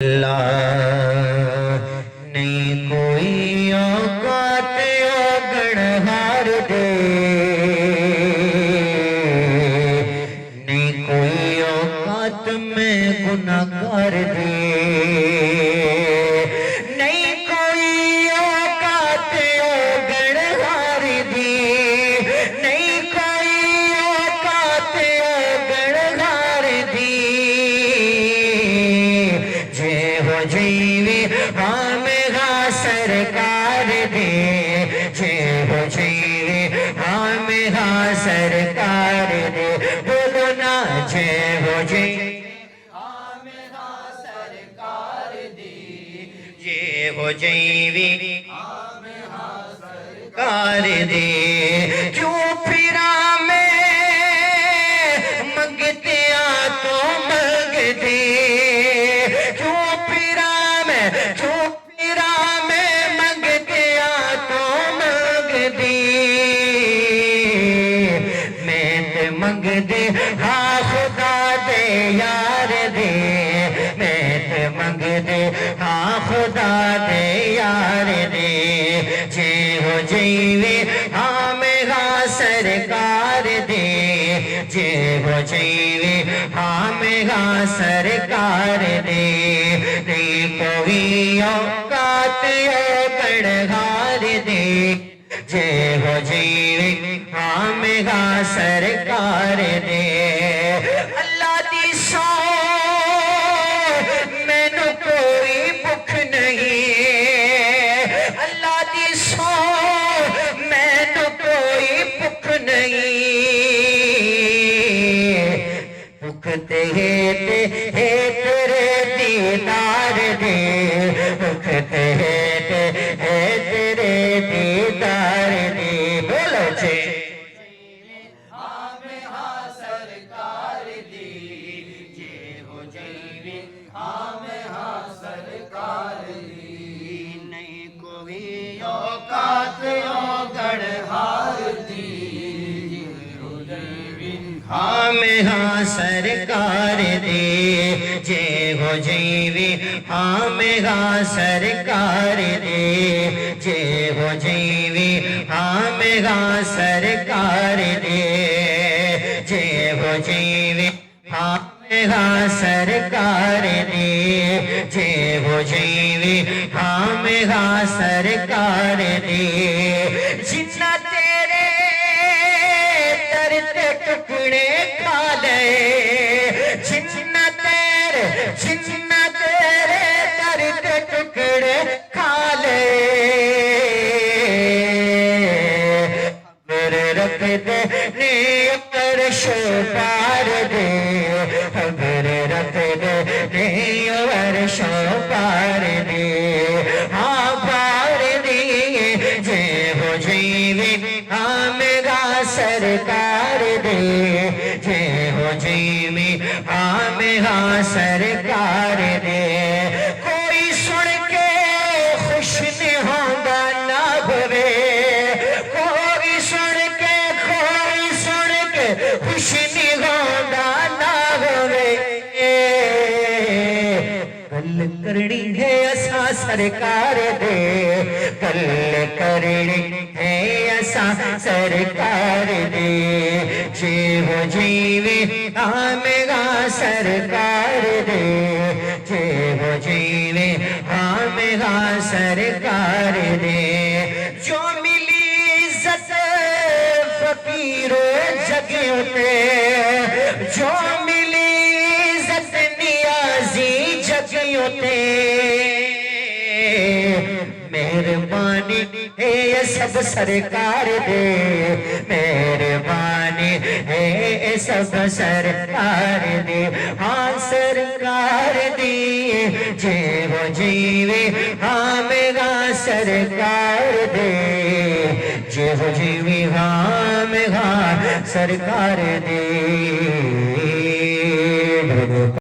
اللہ نہیں کوئی اوقات اوگڑہار دے، نہیں کوئی اوقات میں گناہگار دے، نہیں کوئی اوقات اوگڑہار دی، نہیں کوئی اوقات اوگڑہار دی، جیوی ہمیں سرکار دے، جیوی ہمیں سرکار دے، بولو نا جیوی ہمیں سرکار دے، جیوی ہمیں سرکار دے، کیوں پھرا میں منگتے تو منگ دے، منگ دے ہاں خدا دے یار دے، میں تے منگ دے ہاں خدا دے یار دے، جے ہو جیوے ہاں میرا سرکار دے، جے ہو جیوے ہاں میرا سرکار دے، نہیں کوئی اوقات اوگڑہار دے، جے ہو جیوے ہاں میرا سرکار دے، اللہ دی سو مینو کوئی بھوک نہیں، اللہ دی سو مینو کوئی بھوک نہیں، بھوک تے ہے تیرے دیدار دے، بھوک تے ہے تیرے دیدار دے، بولو جے نہیں کوئی اوقات اوگڑہار دی، ہمیں ہاں سرکار دے، جے ہو جیوی ہمیں ہاں سرکار دے، جے ہو جیوی ہمیں ہاں سرکار دے، جے ہو جیوی ہمیں ہاں سرکار دے، جے ہو جیوی ہمیں ہاں سرکار دے، جنہ تیرے در تے ٹکڑے کھا لے، جنہ تیرے در تے ٹکڑے کھا لے، خبر رکھ دے نی عرش پار دے، خبر رکھ دے نی عرش پار دے، ہاں پار دے، جے ہو جیوی ہاں میرا سرکار دے، جے ہو جیوی ہاں میرا سرکار دے، کوئی سن کے خوش نہیں ہوندا نہ ہوئے، کوئی سن کے خوش نہیں ہوندا نہ ہوئے، گل کرنی ہے اساں سرکار دے، گل کرنی ہے اساں سرکار دے، جے ہو جیوی ہاں میرا سرکار دے، جے ہو جیوی ہاں میرا سرکار دے، جو ملی عزت فقیروں جگہوں تے، جو ملی عزت نیازی جگہوں تے، مہربانی ہے یہ سب سرکار دے، مہربانی ہے یہ سب سرکار دے، ہاں سرکار دی، جے ہو جیوی ہاں میرا سرکار دے، جے ہو جیوی ہاں میرا سرکار دے۔